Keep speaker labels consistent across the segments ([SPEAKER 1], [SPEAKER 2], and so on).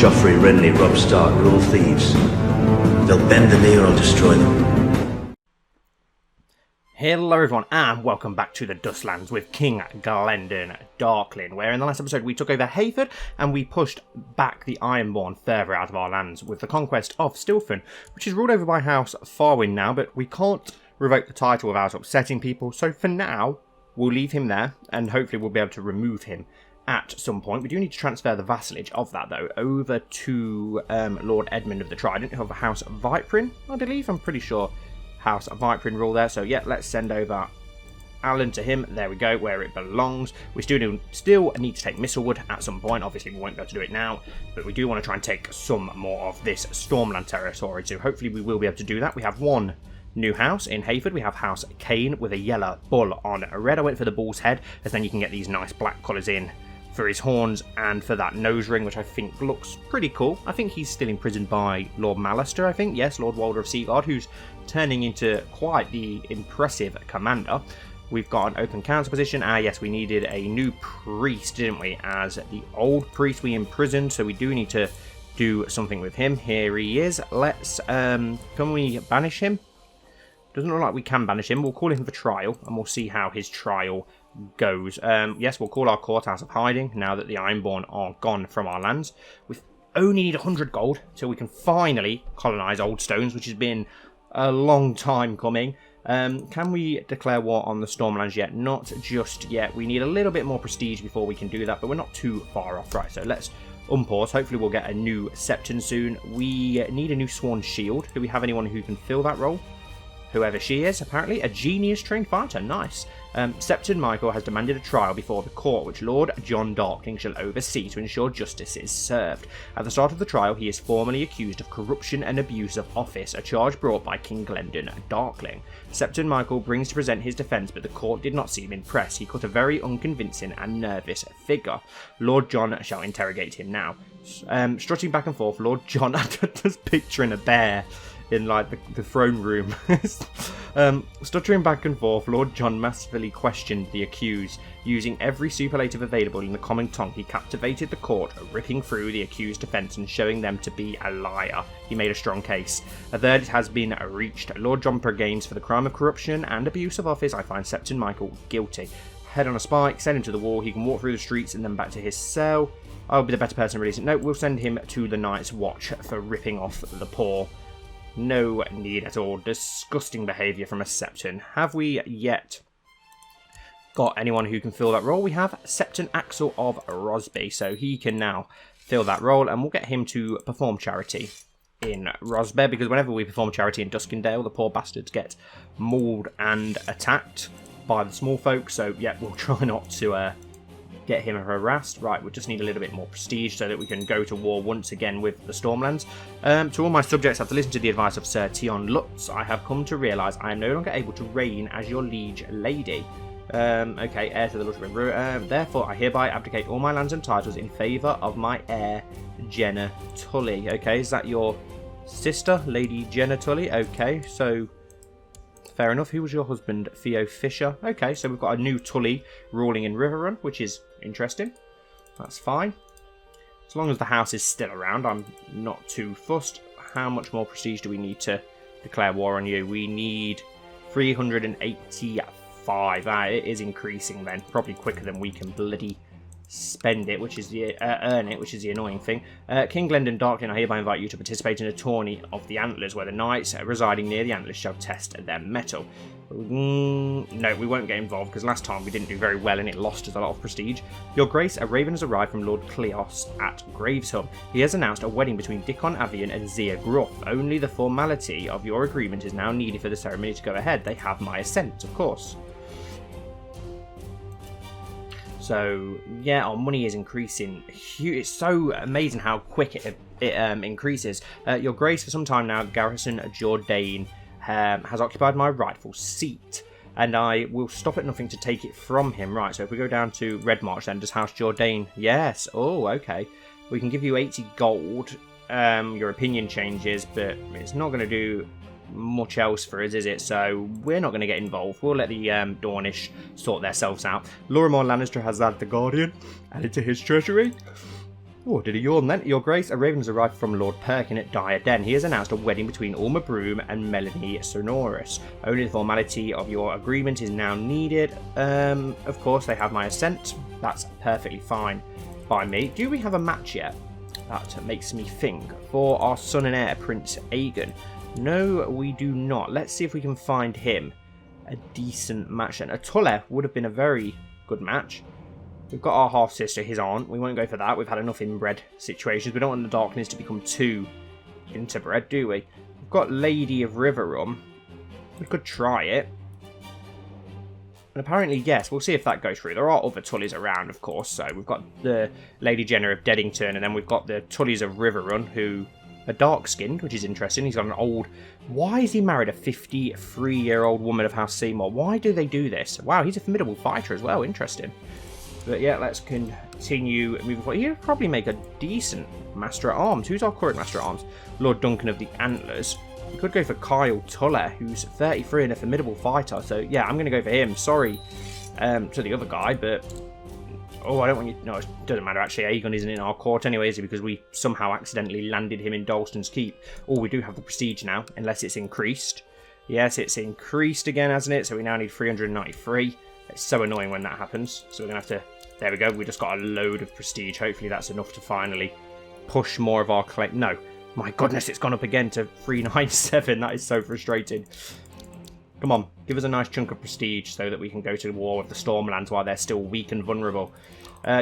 [SPEAKER 1] Joffrey, Renly, Robb Stark, they're all thieves. They'll bend the knee or I'll destroy them.
[SPEAKER 2] Hello everyone and welcome back to the Dusklands with King Glendon Darklyn, where in the last episode we took over Hayford and we pushed back the Ironborn further out of our lands with the conquest of Stilfen, which is ruled over by House Farwyn now, but we can't revoke the title without upsetting people, so for now we'll leave him there and hopefully we'll be able to remove him at some point. We do need to transfer the vassalage of that though over to Lord Edmund of the Trident of House Viperin, I believe. I'm pretty sure House Viperin rule there, so yeah, let's send over Alan to him. There we go, where it belongs. We still need to take Mistlewood at some point. Obviously we won't be able to do it now, but we do want to try and take some more of this Stormland territory, so hopefully we will be able to do that. We have one new house in Hayford. We have House Kane with a yellow bull on red. I went for the bull's head, as then you can get these nice black colours in for his horns and for that nose ring, which I think looks pretty cool. I think he's still imprisoned by Lord Malister, I think. Yes, Lord Walder of Seagard, who's turning into quite the impressive commander. We've got an open council position. Yes, we needed a new priest, didn't we? As the old priest we imprisoned, so we do need to do something with him. Here he is. Let's, can we banish him? Doesn't look like we can banish him. We'll call him for trial, and we'll see how his trial goes. Yes, we'll call our courthouse of hiding now that the Ironborn are gone from our lands. We only need 100 gold till we can finally colonise Old Stones, which has been a long time coming. Can we declare war on the Stormlands yet? Not just yet. We need a little bit more prestige before we can do that, but we're not too far off. Right, so let's unpause. Hopefully we'll get a new Septon soon. We need a new Sworn Shield. Do we have anyone who can fill that role? Whoever she is, apparently. A genius trained fighter. Nice. Septon Michael has demanded a trial before the court, which Lord John Darkling shall oversee to ensure justice is served. At the start of the trial, he is formally accused of corruption and abuse of office, a charge brought by King Glendon Darkling. Septon Michael brings to present his defence, but the court did not seem impressed. He cut a very unconvincing and nervous figure. Lord John shall interrogate him now. Strutting back and forth, Lord John, I'm just picturing a bear in like the throne room. Stuttering back and forth, Lord John masterfully questioned the accused. Using every superlative available in the common tongue, he captivated the court, ripping through the accused's defence and showing them to be a liar. He made a strong case. A verdict has been reached. Lord John Pregains for the crime of corruption and abuse of office. I find Septon Michael guilty. Head on a spike, send him to the wall. He can walk through the streets and then back to his cell. I'll be the better person to release it. No, we'll send him to the Night's Watch for ripping off the poor. No need at all. Disgusting behaviour from a Septon. Have we yet got anyone who can fill that role? We have Septon Axel of Rosby, so he can now fill that role, and we'll get him to perform charity in Rosby, because whenever we perform charity in Duskendale, the poor bastards get mauled and attacked by the small folk, so yeah, we'll try not to get him harassed. Right, we just need a little bit more prestige so that we can go to war once again with the Stormlands. To all my subjects, after listening to the advice of Sir Tion Lutz, I have come to realise I am no longer able to reign as your liege lady. Okay, heir to the Lutz. Therefore, I hereby abdicate all my lands and titles in favour of my heir, Jenna Tully. Okay, is that your sister, Lady Jenna Tully? Okay, so fair enough. Who was your husband? Theo Fisher. Okay, so we've got a new Tully ruling in Riverrun, which is interesting. That's fine. As long as the house is still around, I'm not too fussed. How much more prestige do we need to declare war on you? We need 385. It is increasing then. Probably quicker than we can bloody spend it, which is the earn it, which is the annoying thing. King Glendon Darklyn, I hereby invite you to participate in a tourney of the Antlers, where the knights residing near the Antlers shall test their mettle. No, we won't get involved, because last time we didn't do very well and it lost us a lot of prestige. Your Grace, a raven has arrived from Lord Cleos at Gravesham. He has announced a wedding between Dickon Avian and Zia Gruff. Only the formality of your agreement is now needed for the ceremony to go ahead. They have my assent, of course. So, yeah, our money is increasing. It's so amazing how quick it increases. Your Grace, for some time now, Garrison Jourdain has occupied my rightful seat, and I will stop at nothing to take it from him. Right, so if we go down to Red March, then does House Jourdain? Yes. Oh, okay. We can give you 80 gold. Your opinion changes, but it's not going to do much else for us, is it? So we're not going to get involved. We'll let the Dornish sort themselves out. Lorimor Lannister has had the Guardian added to his treasury. Oh, did he yawn then? Your Grace, a raven has arrived from Lord Perkin at Dire Den. He has announced a wedding between Ulma Broom and Melanie Sonorous. Only the formality of your agreement is now needed. Of course, they have my assent. That's perfectly fine by me. Do we have a match yet? That makes me think. For our son and heir, Prince Aegon. No, we do not. Let's see if we can find him a decent match then. A Tulle would have been a very good match. We've got our half-sister, his aunt. We won't go for that. We've had enough inbred situations. We don't want the Darklyns to become too interbred, do we? We've got Lady of Riverrun. We could try it. And apparently, yes, we'll see if that goes through. There are other Tullys around, of course. So we've got the Lady Jenna of Deddington, and then we've got the Tullys of Riverrun, who are dark-skinned, which is interesting. He's got an old... Why is he married a 53-year-old woman of House Seymour? Why do they do this? Wow, he's a formidable fighter as well. Interesting. But yeah, let's continue moving forward. He'll probably make a decent Master at Arms. Who's our current Master at Arms? Lord Duncan of the Antlers. We could go for Kyle Tulle, who's 33 and a formidable fighter. So yeah, I'm going to go for him. Sorry to the other guy, but... Oh, I don't want you... No, it doesn't matter, actually. Aegon isn't in our court anyway, is he? Because we somehow accidentally landed him in Dalston's Keep. Oh, we do have the prestige now, unless it's increased. Yes, it's increased again, hasn't it? So we now need 393. It's so annoying when that happens. So we're going to have to... There we go. We just got a load of prestige. Hopefully that's enough to finally push more of our claim. No. My goodness, it's gone up again to 397. That is so frustrating. Come on. Give us a nice chunk of prestige so that we can go to war with the Stormlands while they're still weak and vulnerable.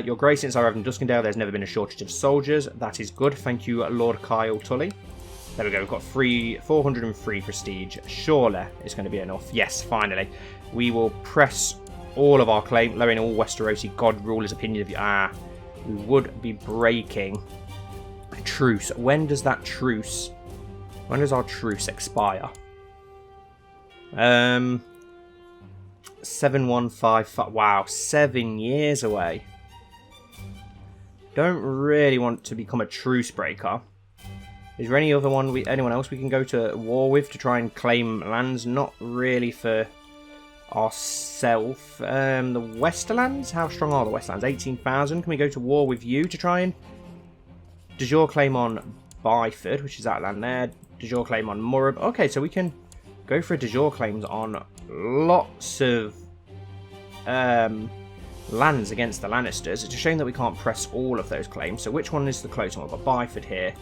[SPEAKER 2] Your Grace, since I arrived in Duskendale, there's never been a shortage of soldiers. That is good. Thank you, Lord Kyle Tully. There we go. We've got 403 prestige. Surely it's going to be enough. Yes, finally. We will press... all of our claim, lowering all Westerosi God rulers' opinion of you. We would be breaking a truce. When does that truce? When does our truce expire? 7155. Wow, 7 years away. Don't really want to become a truce breaker. Is there anyone else we can go to war with to try and claim lands? Not really for ourselves. The Westerlands? How strong are the Westerlands? 18,000. Can we go to war with you to try and... de jure claim on Byford, which is that land there. De jure claim on Murrab. Okay, so we can go for de jure claims on lots of lands against the Lannisters. It's a shame that we can't press all of those claims. So which one is the close one? We've got Byford here.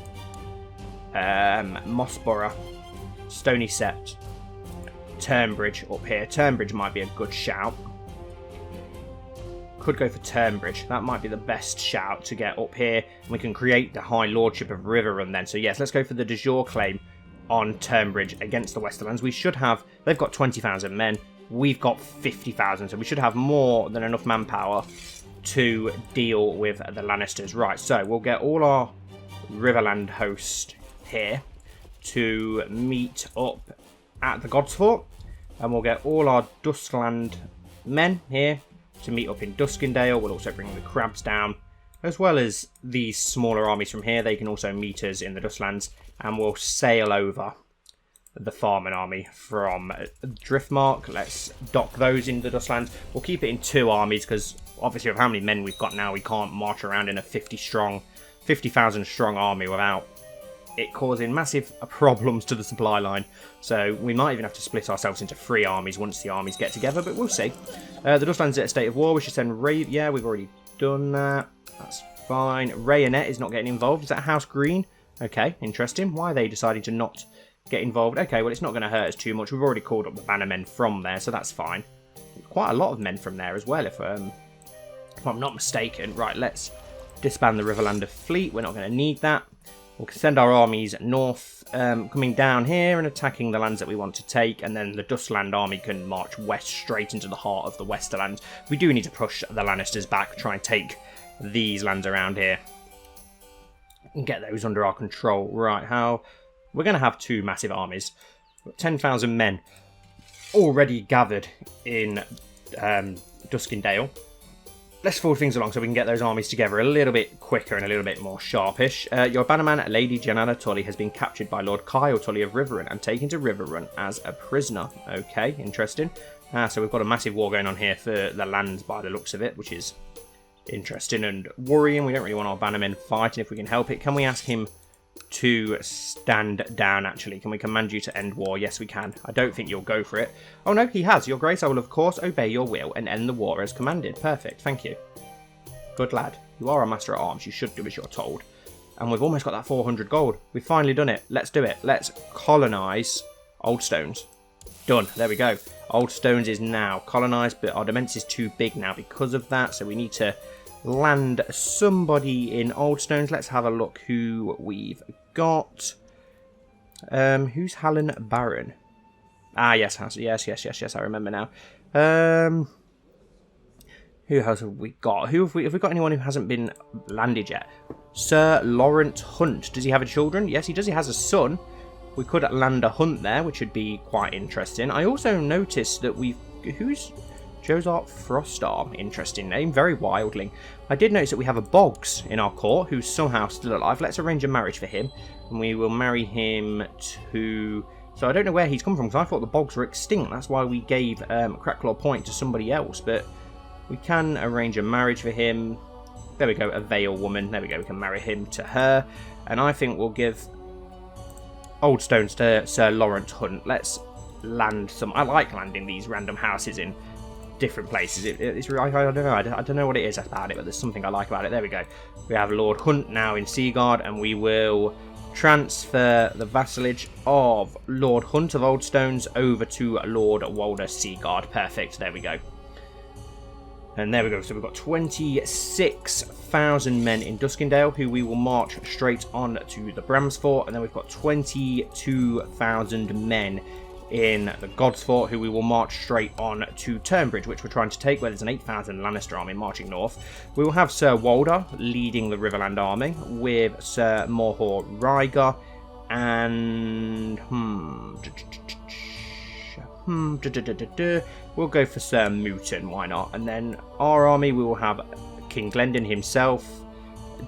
[SPEAKER 2] Mossborough. Stony Sept. Turnbridge up here. Turnbridge might be a good shout. Could go for Turnbridge. That might be the best shout to get up here. And we can create the High Lordship of Riverrun then. So yes, let's go for the de jure claim on Turnbridge against the Westerlands. We should have... they've got 20,000 men. We've got 50,000. So we should have more than enough manpower to deal with the Lannisters. Right, so we'll get all our Riverland host here to meet up at the God's Fort, and we'll get all our Duskland men here to meet up in Duskendale. We'll also bring the crabs down, as well as these smaller armies from here. They can also meet us in the Dusklands, and we'll sail over the Farman army from Driftmark. Let's dock those in the Dusklands. We'll keep it in 2 armies, because obviously with how many men we've got now, we can't march around in a 50,000 strong army without it causing massive problems to the supply line. So we might even have to split ourselves into 3 armies once the armies get together, but we'll see. The Dusklands are at a state of war. We should send Ray... yeah, we've already done that. That's fine. Rayonet is not getting involved. Is that House Green? Okay, interesting. Why are they deciding to not get involved? Okay, well, it's not going to hurt us too much. We've already called up the bannermen from there, so that's fine. Quite a lot of men from there as well, if I'm not mistaken. Right, let's disband the Riverlander fleet. We're not going to need that. We'll send our armies north, coming down here and attacking the lands that we want to take, and then the Duskland army can march west straight into the heart of the Westerlands. We do need to push the Lannisters back, try and take these lands around here and get those under our control. Right, how... we're going to have 2 massive armies. 10,000 men already gathered in Duskendale. Let's forward things along so we can get those armies together a little bit quicker and a little bit more sharpish. Your bannerman, Lady Janana Tully, has been captured by Lord Kyle Tully of Riverrun and taken to Riverrun as a prisoner. Okay, interesting. So we've got a massive war going on here for the lands by the looks of it, which is interesting and worrying. We don't really want our bannermen fighting if we can help it. Can we ask him to stand down, actually? Can we command you to end war? Yes, we can. I don't think you'll go for it. Oh, no, he has. Your Grace, I will, of course, obey your will and end the war as commanded. Perfect. Thank you. Good lad. You are a Master at Arms. You should do as you're told. And we've almost got that 400 gold. We've finally done it. Let's do it. Let's colonise Old Stones. Done. There we go. Old Stones is now colonised, but our defence is too big now because of that, so we need to land somebody in Old Stones. Let's have a look who we've got. Who's Hallen Baron? Ah, yes, I remember now. Who else have we got? Have we got anyone who hasn't been landed yet? Sir Lawrence Hunt. Does he have a children? Yes, he does. He has a son. We could land a hunt there, which would be quite interesting. I also noticed that who's Josart Frostarm? Interesting name. Very wildling. I did notice that we have a Boggs in our court who's somehow still alive. Let's arrange a marriage for him. And we will marry him to... So I don't know where he's come from, because I thought the Boggs were extinct. That's why we gave Crackclaw Point to somebody else. But we can arrange a marriage for him. There we go. A Vale woman. There we go. We can marry him to her. And I think we'll give Old Stones to Sir Lawrence Hunt. Let's land some... I like landing these random houses in different places. It's I don't know. I don't know what it is about it, but there's something I like about it. There we go. We have Lord Hunt now in Seaguard, and we will transfer the vassalage of Lord Hunt of Old Stones over to Lord Walder Seaguard. Perfect. There we go. And there we go. So we've got 26,000 men in Duskendale, who we will march straight on to the Bramsfort. And then we've got 22,000 men in the Godsfort, who we will march straight on to Turnbridge, which we're trying to take, where there's an 8,000 Lannister army marching north. We will have Sir Walder leading the Riverland army, with Sir Morhor Ryger and... We'll go for Sir Mooton, why not? And then our army, we will have King Glendon himself,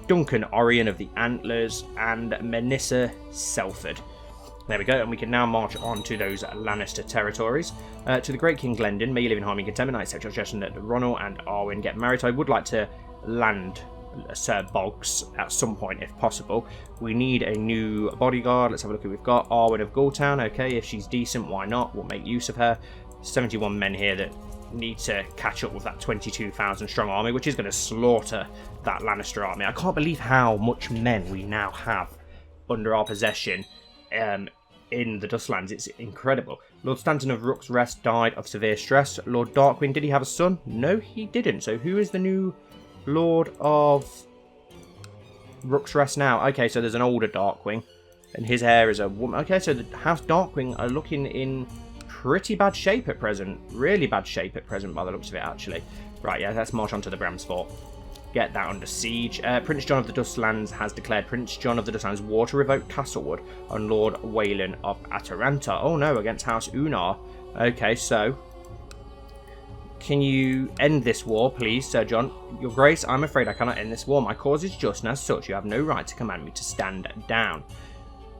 [SPEAKER 2] Duncan Orion of the Antlers, and Menissa Selford. There we go, and we can now march on to those Lannister territories. To the great King Glendon, may you live in harmony and contentment. I accept your suggestion that Ronald and Arwen get married. I would like to land Sir Boggs at some point, if possible. We need a new bodyguard. Let's have a look who we've got. Arwen of Ghoultown. Okay, if she's decent, why not? We'll make use of her. 71 men here that need to catch up with that 22,000 strong army, which is going to slaughter that Lannister army. I can't believe how much men we now have under our possession in the Dustlands. It's incredible. Lord Stanton of Rook's Rest died of severe stress. Lord Darklyn, did he have a son? No, he didn't. So who is the new Lord of Rook's Rest now? Okay, so there's an older Darkwing, and his heir is a woman. Okay, so the House Darkwing are looking in pretty bad shape at present. Really bad shape at present by the looks of it, actually. Right, yeah, let's march on to the Bramsfort. Get that under siege. Prince John of the Dustlands has declared Prince John of the Dustlands war to revoke Castlewood on Lord Waylan of Ataranta. Oh no, against House Unar. Okay, so can you end this war, please, Sir John? Your Grace, I'm afraid I cannot end this war. My cause is just, and as such, you have no right to command me to stand down.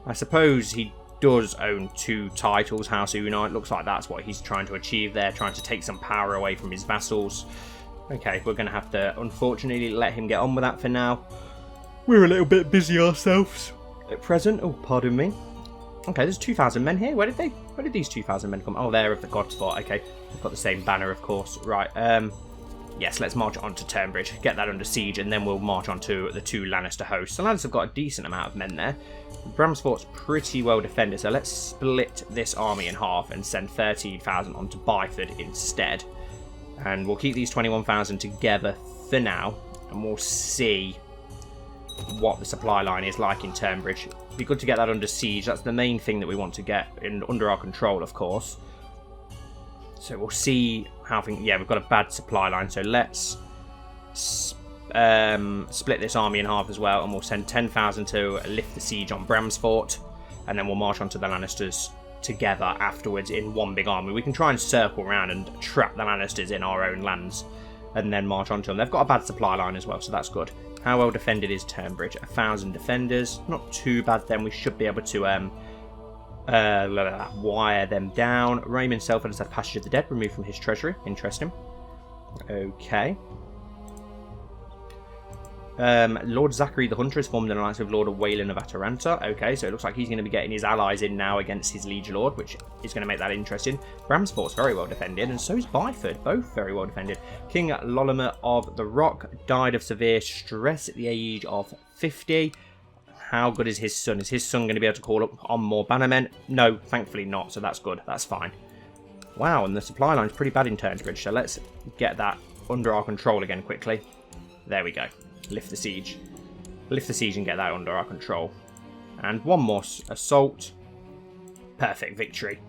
[SPEAKER 2] I suppose he does own 2 titles, House Unar. It looks like that's what he's trying to achieve there, trying to take some power away from his vassals. Okay, we're going to have to, unfortunately, let him get on with that for now. We're a little bit busy ourselves at present. Oh, pardon me. Okay, there's 2,000 men here. Where did these 2,000 men come? Oh, they're of the Godsfort. Okay, they've got the same banner, of course. Right, yes, let's march on to Turnbridge, get that under siege, and then we'll march on to the 2 Lannister hosts. The Lannisters have got a decent amount of men there. Bramsfort's pretty well defended, so let's split this army in half and send 13,000 on to Byford instead. And we'll keep these 21,000 together for now, and we'll see what the supply line is like in Turnbridge. It'd be good to get that under siege. That's the main thing that we want to get under our control, of course. So we'll see how things... Yeah, we've got a bad supply line, so let's split this army in half as well, and we'll send 10,000 to lift the siege on Bramsfort, and then we'll march on to the Lannisters together afterwards in one big army. We can try and circle around and trap the Lannisters in our own lands and then march on to them. They've got a bad supply line as well, so that's good. How well defended is Turnbridge? 1,000 defenders. Not too bad then. We should be able to wire them down. Raymond Selford has had Passage of the Dead removed from his treasury. Interesting. Okay. Lord Zachary the Hunter has formed an alliance with Lord Wayland of Ataranta. Okay, so it looks like he's going to be getting his allies in now against his liege lord, which is going to make that interesting. Bramsport's very well defended, and so is Byford, both very well defended. King Lollimer of the Rock died of severe stress at the age of 50. How good is his son? Is his son going to be able to call up on more bannermen? No, thankfully not, so that's good. That's fine. Wow, and the supply line's pretty bad in Turnsbridge, so let's get that under our control again quickly. There we go. Lift the siege. Lift the siege and get that under our control. And one more assault. Perfect victory.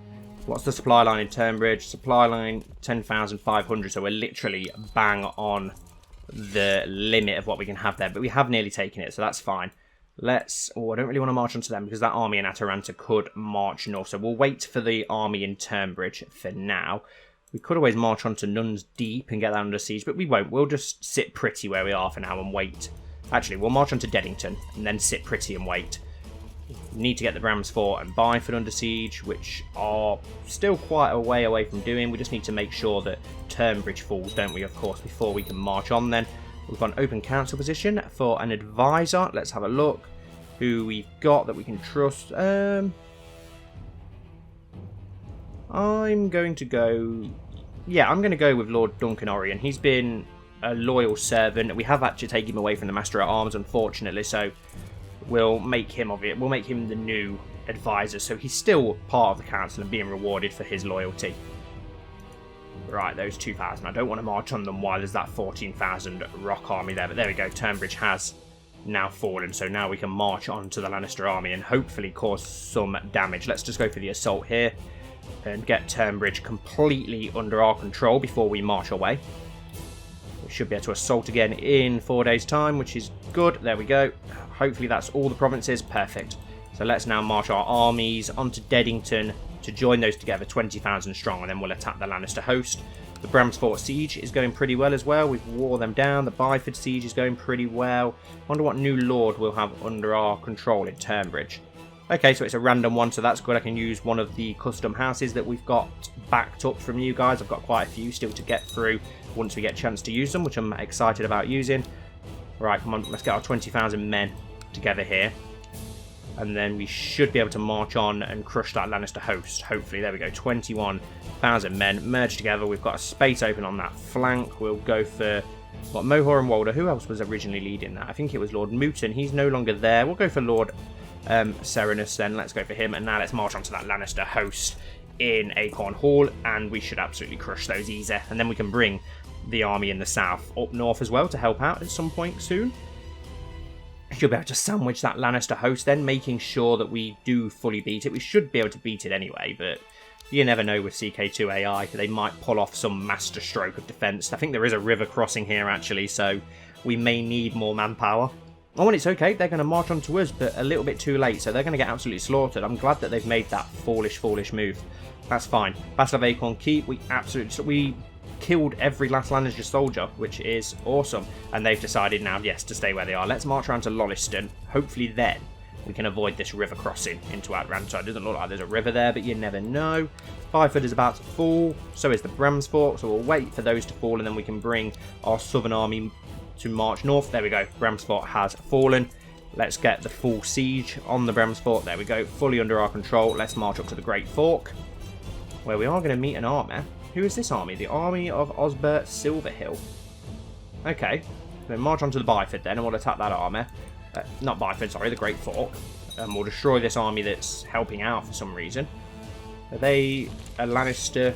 [SPEAKER 2] What's the supply line in Turnbridge? Supply line 10,500, so we're literally bang on the limit of what we can have there. But we have nearly taken it, so that's fine. Let's... Oh, I don't really want to march onto them because that army in Ataranta could march north. So we'll wait for the army in Turnbridge for now. We could always march on to Nuns Deep and get that under siege, but we won't. We'll just sit pretty where we are for now and wait. Actually, we'll march on to Deddington and then sit pretty and wait. We need to get the Bramsfort and Byford under siege, which are still quite a way away from doing. We just need to make sure that Turnbridge falls, don't we, of course, before we can march on then. We've got an open council position for an advisor. Let's have a look who we've got that we can trust. I'm going to go... Yeah, I'm going to go with Lord Duncan Orion. He's been a loyal servant. We have had to take him away from the Master at Arms, unfortunately, so we'll make him of it. We'll make him the new advisor, so he's still part of the council and being rewarded for his loyalty. Right, those 2,000. I don't want to march on them while there's that 14,000 rock army there, but there we go. Turnbridge has now fallen, so now we can march on to the Lannister army and hopefully cause some damage. Let's just go for the assault here and get Turnbridge completely under our control before we march away. We should be able to assault again in 4 days' time, which is good. There we go. Hopefully that's all the provinces. Perfect. So let's now march our armies onto Deddington to join those together, 20,000 strong, and then we'll attack the Lannister host. The Bramsfort siege is going pretty well as well. We've wore them down. The Byford siege is going pretty well. Wonder what new lord we'll have under our control in Turnbridge. Okay, so it's a random one, so that's good. I can use one of the custom houses that we've got backed up from you guys. I've got quite a few still to get through once we get a chance to use them, which I'm excited about using. Right, come on, let's get our 20,000 men together here. And then we should be able to march on and crush that Lannister host. Hopefully, there we go, 21,000 men merged together. We've got a space open on that flank. We'll go for, what, Mohor and Walder. Who else was originally leading that? I think it was Lord Mooton. He's no longer there. We'll go for Lord Serenus then. Let's go for him. And now let's march on to that Lannister host in Acorn Hall. And we should absolutely crush those easy. And then we can bring the army in the south up north as well to help out at some point soon. Should be able to sandwich that Lannister host then, making sure that we do fully beat it. We should be able to beat it anyway, but you never know with CK2 AI. They might pull off some master stroke of defence. I think there is a river crossing here actually, so we may need more manpower. Oh, and it's okay. They're going to march on to us, but a little bit too late, so they're going to get absolutely slaughtered. I'm glad that they've made that foolish move. That's fine. Battle of Acorn Keep, we killed every last Lannister soldier, which is awesome, and they've decided now, yes, to stay where they are. Let's march around to Lolliston. Hopefully then we can avoid this river crossing into Atlanta. It doesn't look like there's a river there, but you never know. Byford is about to fall, so is the Bramsfort, so we'll wait for those to fall and then we can bring our southern army to march north. There we go, Bramsfort has fallen. Let's get the full siege on the Bramsfort. There we go, fully under our control. Let's march up to the Great Fork, where we are going to meet an army. Who is this army? The army of Osbert Silverhill. Okay, then march on to the Byford then, and we'll attack that army. Not Byford, sorry, the Great Fork. And we'll destroy this army that's helping out for some reason. Are they a Lannister?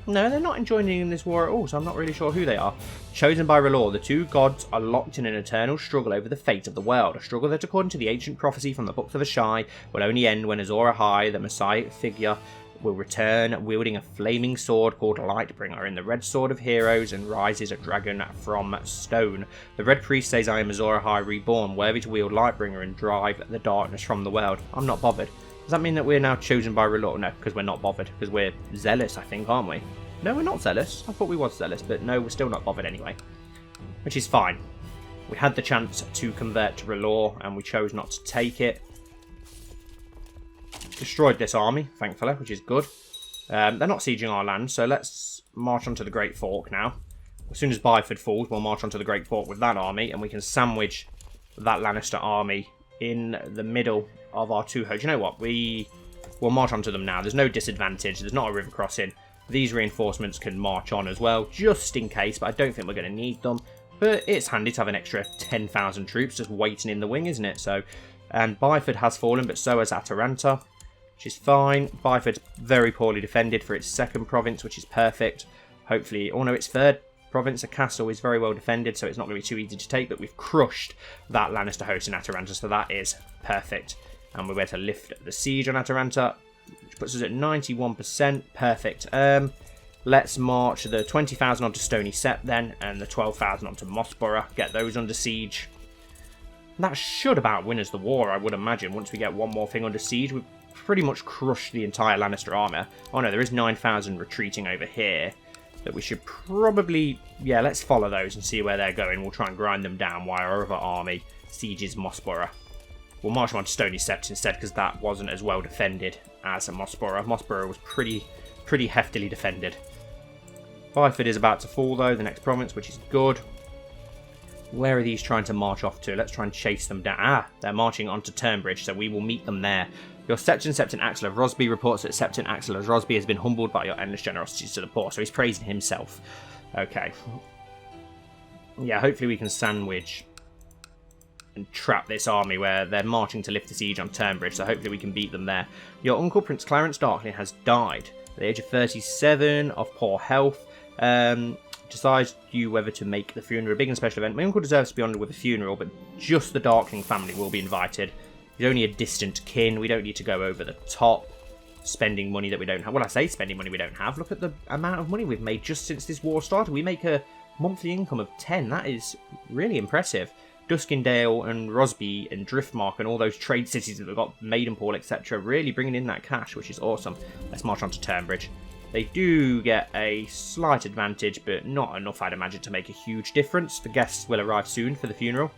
[SPEAKER 2] No, they're not joining in this war at all, so I'm not really sure who they are. Chosen by R'hllor, the two gods are locked in an eternal struggle over the fate of the world. A struggle that, according to the ancient prophecy from the Books of Ashai, will only end when Azor Ahai, the Messiah figure, will return wielding a flaming sword called Lightbringer in the Red Sword of Heroes and rises a dragon from stone. The Red Priest says, I am Azor Ahai reborn, worthy to wield Lightbringer and drive the darkness from the world. I'm not bothered. Does that mean that we're now chosen by R'hllor? No, because we're not bothered. Because we're zealous, I think, aren't we? No, we're not zealous. I thought we was zealous, but no, we're still not bothered anyway. Which is fine. We had the chance to convert to R'hllor, and we chose not to take it. Destroyed this army, thankfully, which is good. They're not sieging our land, so let's march onto the Great Fork now. As soon as Byford falls, we'll march onto the Great Fort with that army, and we can sandwich that Lannister army in the middle of our two hosts. You know what? We'll march onto them now. There's no disadvantage. There's not a river crossing. These reinforcements can march on as well, just in case, but I don't think we're going to need them. But it's handy to have an extra 10,000 troops just waiting in the wing, isn't it? So, and Byford has fallen, but so has Ataranta, which is fine. Byford's very poorly defended for its second province, which is perfect. Hopefully, oh no, its third province, a castle, is very well defended, so it's not going to be too easy to take, but we've crushed that Lannister host in Ataranta, so that is perfect. And we're able to lift the siege on Ataranta, which puts us at 91%. Perfect. Let's march the 20,000 onto Stony Sept then, and the 12,000 onto Mossborough. Get those under siege. That should about win us the war, I would imagine. Once we get one more thing under siege, we've pretty much crushed the entire Lannister army. Oh no, there is 9,000 retreating over here that we should probably... Yeah, let's follow those and see where they're going. We'll try and grind them down while our other army sieges Mossborough. We'll march them on to Stony Sept instead, because that wasn't as well defended as Mossborough. Mossborough was pretty heftily defended. Byford is about to fall, though, the next province, which is good. Where are these trying to march off to? Let's try and chase them down. Ah, they're marching onto Turnbridge, so we will meet them there. Your Septon Axel of Rosby reports that Septon Axel of Rosby has been humbled by your endless generosities to the poor, so he's praising himself. Okay. Yeah, hopefully we can sandwich and trap this army where they're marching to lift the siege on Turnbridge, so hopefully we can beat them there. Your uncle, Prince Clarence Darklyn, has died at the age of 37 of poor health. Decides you whether to make the funeral a big and special event. My uncle deserves to be honoured with a funeral, but just the Darkling family will be invited. He's only a distant kin. We don't need to go over the top, spending money that we don't have. Well, I say spending money we don't have. Look at the amount of money we've made just since this war started. We make a monthly income of 10. That is really impressive. Duskendale and Rosby and Driftmark and all those trade cities that we've got, Maidenpool, etc., really bringing in that cash, which is awesome. Let's march on to Turnbridge. They do get a slight advantage, but not enough, I'd imagine, to make a huge difference. The guests will arrive soon for the funeral.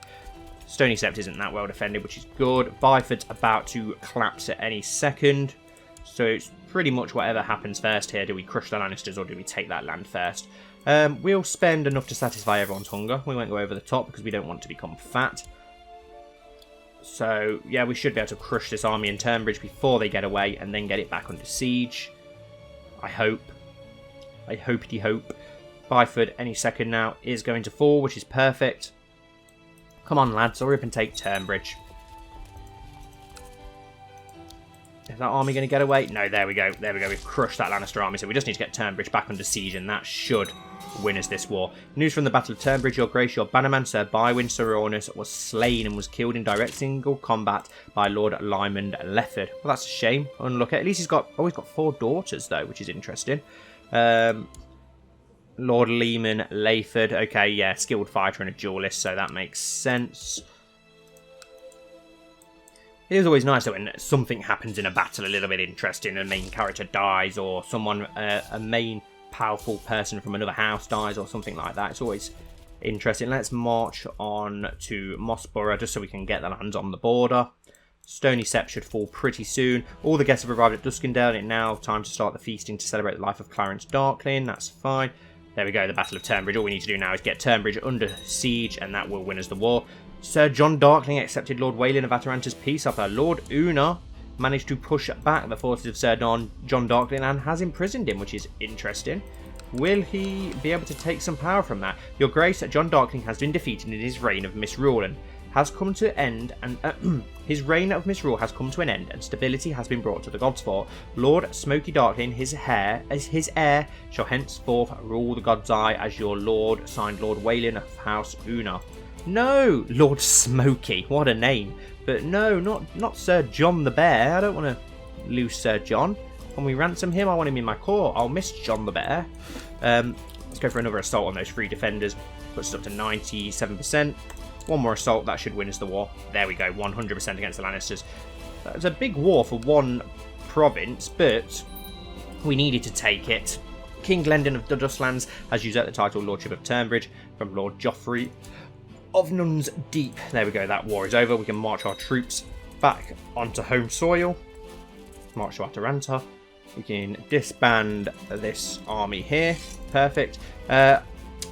[SPEAKER 2] Stony Sept isn't that well defended, which is good. Byford's about to collapse at any second. So it's pretty much whatever happens first here. Do we crush the Lannisters or do we take that land first? We'll spend enough to satisfy everyone's hunger. We won't go over the top because we don't want to become fat. So, yeah, we should be able to crush this army in Turnbridge before they get away and then get it back under siege. I hope. I hopedy hope. Byford, any second now, is going to fall, which is perfect. Come on, lads. Hurry up and take Turnbridge. Is that army going to get away? No, there we go. There we go. We've crushed that Lannister army, so we just need to get Turnbridge back under siege, and that should win us this war. News from the Battle of Turnbridge. Your Grace, your bannerman, Sir Bywin Sir Ornus, was slain and was killed in direct single combat by Lord Lymond Lefford. Well, that's a shame. Unlucky. At least he's got 4 daughters, though, which is interesting. Lord Lehman Layford. Okay, yeah, skilled fighter and a duelist, so that makes sense. It is always nice though when something happens in a battle a little bit interesting, a main character dies, or someone, a main powerful person from another house dies, or something like that. It's always interesting. Let's march on to Mossborough just so we can get the lands on the border. Stony Sept should fall pretty soon. All the guests have arrived at Duskendale, and it's now time to start the feasting to celebrate the life of Clarence Darklyn. That's fine. There we go, the Battle of Turnbridge. All we need to do now is get Turnbridge under siege, and that will win us the war. Sir John Darkling accepted Lord Wayland of Ataranta's peace offer. Lord Una managed to push back the forces of Sir John Darkling and has imprisoned him, which is interesting. Will he be able to take some power from that? Your Grace, John Darkling has been defeated in his reign of misrule and has come to end, and his reign of misrule has come to an end, and stability has been brought to the God's Fort. Lord Smoky Darkling, his heir, shall henceforth rule the God's Eye as your lord. Signed, Lord Wayland of House Una. No, Lord Smoky, what a name. But no, not Sir John the Bear. I don't want to lose Sir John. When we ransom him, I want him in my court. I'll miss John the Bear. Let's go for another assault on those 3 defenders. Puts us up to 97%. One more assault, that should win us the war. There we go, 100% against the Lannisters. That was a big war for one province, but we needed to take it. King Glendon of the Dustlands has usurped the title Lordship of Turnbridge from Lord Joffrey of Nuns Deep. There we go, that war is over. We can march our troops back onto home soil. March to Ataranta. We can disband this army here. Perfect.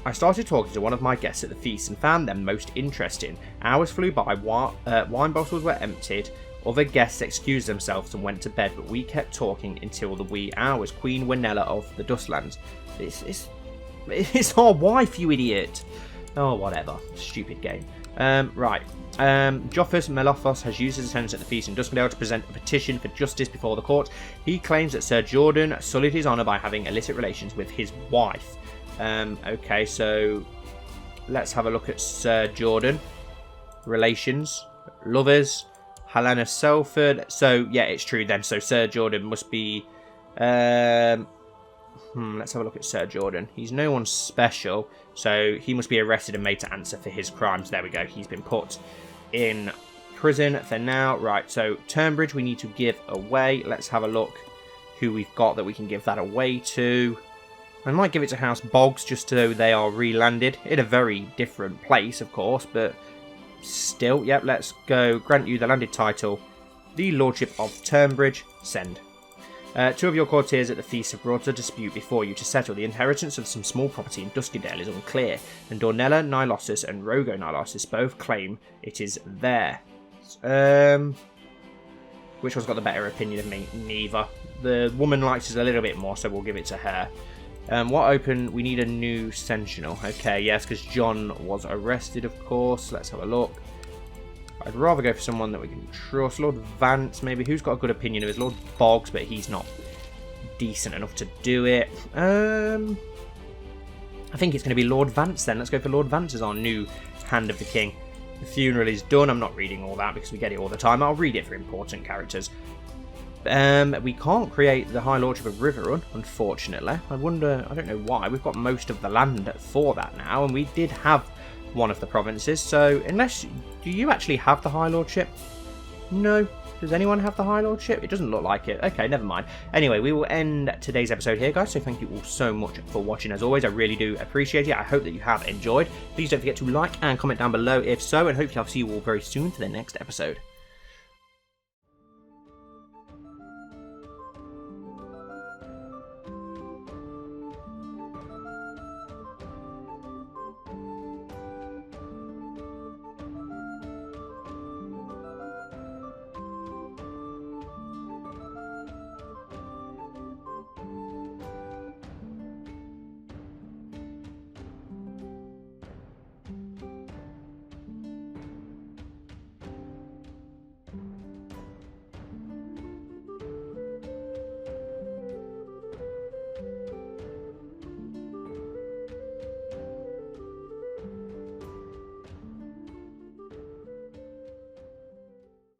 [SPEAKER 2] I started talking to one of my guests at the feast and found them most interesting. Hours flew by, wine bottles were emptied, other guests excused themselves and went to bed, but we kept talking until the wee hours. Queen Winella of the Dusklands. It's our wife, you idiot. Oh, whatever. Stupid game. Right. Joffus Melophos has used his attendance at the feast in Duskendale to present a petition for justice before the court. He claims that Sir Jordan sullied his honour by having illicit relations with his wife. Okay, so let's have a look at Sir Jordan. Relations. Lovers. Helena Selford. So, yeah, it's true then. So, Sir Jordan must be... let's have a look at Sir Jordan. He's no one special, so he must be arrested and made to answer for his crimes. There we go. He's been put in prison for now. Right, so Turnbridge we need to give away. Let's have a look who we've got that we can give that away to. I might give it to House Boggs just so they are re-landed in a very different place, of course, but still, yep, let's go. Grant you the landed title, the Lordship of Turnbridge. Send. Two of your courtiers at the feast have brought a dispute before you to settle. The inheritance of some small property in Duskendale is unclear, and Dornella Nilosis and Rogo Nilosis both claim it is there. Which one's got the better opinion of me? Neither. The woman likes us a little bit more, so we'll give it to her. What open? We need a new sentinel. Okay, yes, because John was arrested, of course. Let's have a look. I'd rather go for someone that we can trust. Lord Vance, maybe. Who's got a good opinion of us? Lord Boggs, but he's not decent enough to do it. I think it's going to be Lord Vance then. Let's go for Lord Vance as our new Hand of the King. The funeral is done. I'm not reading all that because we get it all the time. I'll read it for important characters. We can't create the High Lordship of Riverrun, unfortunately. I don't know why. We've got most of the land for that now, and we did have one of the provinces, so do you actually have the High Lordship? No. Does anyone have the High Lordship? It doesn't look like it. Okay, never mind. Anyway, we will end today's episode here, guys, so thank you all so much for watching. As always, I really do appreciate it. I hope that you have enjoyed. Please don't forget to like and comment down below if so, and hopefully I'll see you all very soon for the next episode.